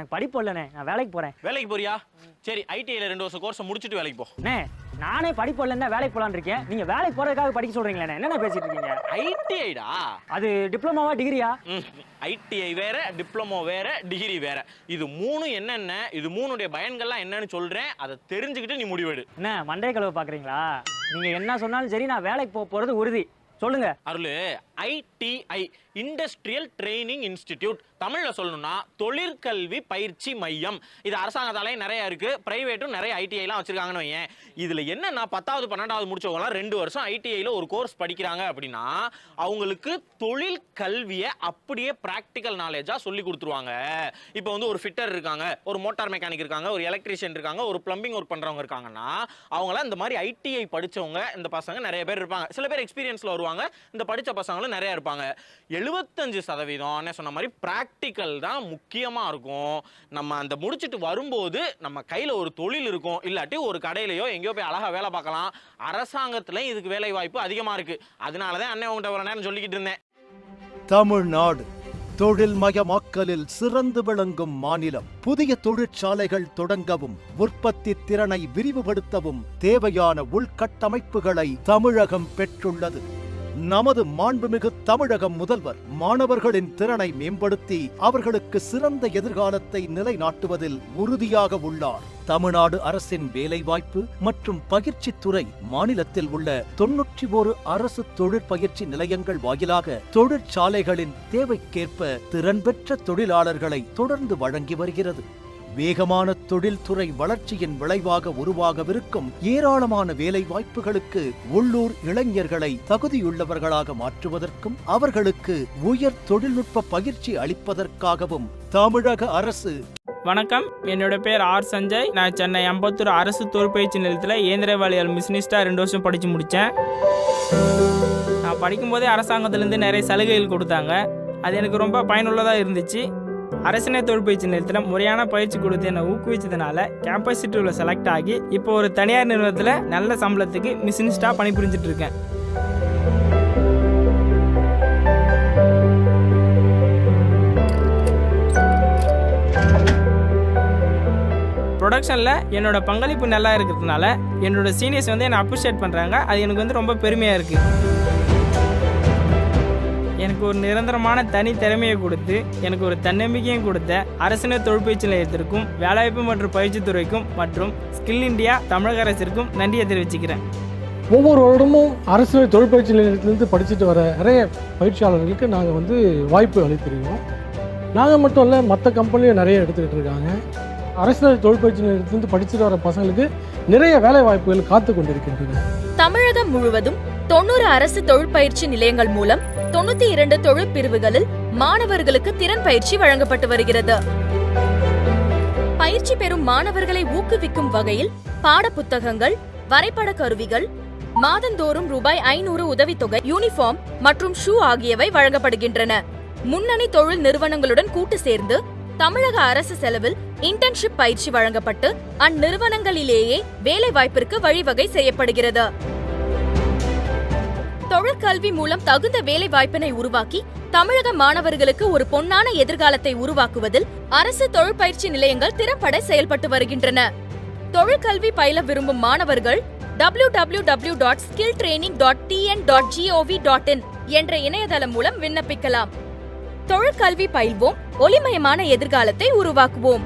எனக்கு படிப்பு இல்லைண்ணே, நான் வேலைக்கு போறேன். வேலைக்கு போறியா? சரி, ஐடிஐல 2 வருஷம் கோர்ஸ் முடிச்சுட்டு வேலைக்கு போ. அண்ணே, நானே படிப்பு இல்லைன்னா வேலைக்கு போலான்னு இருக்கேன். நீங்க வேலைக்கு போறதுக்காக படிக்க சொல்றீங்களே, என்னென்ன பேசிட்டு இருக்கீங்க? ஐடிஐடா? அது டிப்ளமோவா டிகிரியா? ஐடிஐ வேற, டிப்ளமோ வேற, டிகிரி வேற. இது 3 என்னென்ன, இது 3உடைய பயன்கள்லாம் என்னன்னு சொல்றேன். அதை தெரிஞ்சுக்கிட்டு நீ முடிவெடு. என்ன மண்டே கழுவ பாக்குறீங்களா? நீங்க என்ன சொன்னாலும் சரி, நான் வேலைக்கு போறது உறுதி. சொல்லுங்க. Arul, ITI industrial training institute, தமிழ்ல சொல்லணும்னா தொழிற்கல்வி பயிற்சி மையம். இது அரசாங்கத்தாலே நிறைய இருக்கு, பிரைவேட்டும் நிறைய ஐடிஐலாம் வச்சிருக்காங்கன்னு வையேன். இதுல என்னன்னா 10வது 12வது முடிச்சவங்கலாம் 2 வருஷம் ஐடிஐல ஒரு கோர்ஸ் படிக்கிறாங்க அப்படின்னா அவங்களுக்கு தொழில் கல்வியை அப்படியே பிராக்டிக்கல் நாலேஜா சொல்லி கொடுத்துருவாங்க. இப்போ வந்து ஒரு ஃபிட்டர் இருக்காங்க, ஒரு மோட்டார் மெக்கானிக் இருக்காங்க, ஒரு எலக்ட்ரீஷியன் இருக்காங்க, ஒரு பிளம்பிங் ஒர்க் பண்றவங்க இருக்காங்கன்னா அவங்களாம் இந்த மாதிரி ஐடிஐ படிச்சவங்க இந்த பசங்க நிறைய பேர் இருப்பாங்க. சில பேர் எக்ஸ்பீரியன்ஸ்ல வருவாங்க, இந்த படிச்ச பசங்களும் நிறைய இருப்பாங்க. 75% சொன்ன மாதிரி பிராக்டிக்கல் தான் முக்கியமா இருக்கும். நம்ம அந்த முடிச்சிட்டு வரும்போது நம்ம கையில ஒரு தொழில் இருக்கும், இல்லாட்டி ஒரு கடையிலயோ எங்கேயோ போய் அழகா வேலை பார்க்கலாம். அரசாங்கத்திலையும் இதுக்கு வேலை வாய்ப்பு அதிகமா இருக்கு. அதனாலதான் அண்ணன் உங்கள்கிட்ட ஒரு நேரம் சொல்லிக்கிட்டு இருந்தேன். தமிழ்நாடு தொழில்மயமாக்கலில் சிறந்து விளங்கும் மாநிலம். புதிய தொழிற்சாலைகள் தொடங்கவும் உற்பத்தி திறனை விரிவுபடுத்தவும் தேவையான உள்கட்டமைப்புகளை தமிழகம் பெற்றுள்ளது. நமது மாண்புமிகு தமிழகம் முதல்வர் மாணவர்களின் திறனை மேம்படுத்தி அவர்களுக்கு சிறந்த எதிர்காலத்தை நிலைநாட்டுவதில் உறுதியாக உள்ளார். தமிழ்நாடு அரசின் வேலைவாய்ப்பு மற்றும் பயிற்சித்துறை மாநிலத்தில் உள்ள 91 அரசு தொழிற்பயிற்சி நிலையங்கள் வாயிலாக தொழிற்சாலைகளின் தேவைக்கேற்ப திறன் பெற்ற தொழிலாளர்களை தொடர்ந்து வழங்கி வருகிறது. வேகமான தொழில்துறை வளர்ச்சியின் விளைவாக உருவாகவிருக்கும் ஏராளமான வேலை வாய்ப்புகளுக்கு உள்ளூர் இளைஞர்களை தகுதியுள்ளவர்களாக மாற்றுவதற்கும் அவர்களுக்கு உயர் தொழில்நுட்ப பயிற்சி அளிப்பதற்காகவும் தமிழக அரசு. வணக்கம், என்னோட பேர் ஆர் சஞ்சய். நான் சென்னை அம்பத்தூர் அரசு தொழிற்பயிற்சி நிலையத்தில் இயந்திரவியல் மிஷினிஸ்டாக 2 வருஷம் படித்து முடித்தேன். நான் படிக்கும்போதே அரசாங்கத்திலேருந்து நிறைய சலுகைகள் கொடுத்தாங்க. அது எனக்கு ரொம்ப பயனுள்ளதாக இருந்துச்சு. அரசினை தொழிற்பயிற்சி நிலையத்தில் முறையான பயிற்சி கொடுத்து என்னை ஊக்குவிச்சதுனால கேம்பஸ் இன்டர்வியூவில் செலக்ட் ஆகி இப்போ ஒரு தனியார் நிறுவனத்தில் நல்ல சம்பளத்துக்கு மிஷினிஸ்டாக பணிபுரிஞ்சிட்டு இருக்கேன். ப்ரொடக்ஷனில் என்னோட பங்களிப்பு நல்லா இருக்கிறதுனால என்னோட சீனியர்ஸ் வந்து என்னை அப்ரிஷியேட் பண்ணுறாங்க. அது எனக்கு வந்து ரொம்ப பெருமையாக இருக்குது. எனக்கு ஒரு நிரந்தரமான தனி திறமையை கொடுத்து எனக்கு ஒரு தன்னம்பிக்கையும் கொடுத்த அரசினை தொழிற்பயிற்சி நிலையத்திற்கும் வேலைவாய்ப்பு மற்றும் பயிற்சித்துறைக்கும் மற்றும் ஸ்கில் இந்தியா தமிழக அரசிற்கும் நன்றியை தெரிவிச்சுக்கிறேன். ஒவ்வொரு வருடமும் அரசு தொழிற்பயிற்சி நிலையத்திலேருந்து படிச்சுட்டு வர நிறைய பயிற்சியாளர்களுக்கு நாங்கள் வந்து வாய்ப்பு அளித்திருக்கோம். நாங்கள் மட்டும் இல்லை, மற்ற கம்பெனியும் நிறைய எடுத்துக்கிட்டு இருக்காங்க. அரசு தொழிற்பயிற்சி நிலையத்திலிருந்து படிச்சுட்டு வர பசங்களுக்கு நிறைய வேலை வாய்ப்புகள் காத்து கொண்டிருக்கின்றன. தமிழகம் முழுவதும் 90 அரசு தொழிற்பயிற்சி நிலையங்கள் மூலம் 92 தொழிற்பிரிவுகளில் மாணவர்களுக்கு திறன் பயிற்சி வழங்கப்பட்டு வருகிறது. பயிற்சி பெறும் மாணவர்களை ஊக்குவிக்கும் வகையில் பாட புத்தகங்கள், வரைபட கருவிகள், மாதந்தோறும் ரூபாய் 500 உதவித்தொகை, யூனிஃபார்ம் மற்றும் ஷூ ஆகியவை வழங்கப்படுகின்றன. முன்னணி தொழில் நிறுவனங்களுடன் கூட்டு சேர்ந்து தமிழக அரசு செலவில் இன்டர்ன்ஷிப் பயிற்சி வழங்கப்பட்டு அந்நிறுவனங்களிலேயே வேலை வாய்ப்பிற்கு வழிவகை செய்யப்படுகிறது. தொழிற்கல்வி மூலம் தகுந்த வேலை வாய்ப்பினை உருவாக்கி தமிழக மாணவர்களுக்கு ஒரு பொன்னான எதிர்காலத்தை உருவாக்குவதில் அரசு தொழிற்பயிற்சி நிலையங்கள் திறம்பட செயல்பட்டு வருகின்றன. தொழிற்கல்வி பயில விரும்பும் மாணவர்கள் www.skilltraining.tn.gov.in என்ற இணையதளம் மூலம் விண்ணப்பிக்கலாம். தொழிற்கல்வி பயில்வோம், ஒளிமயமான எதிர்காலத்தை உருவாக்குவோம்.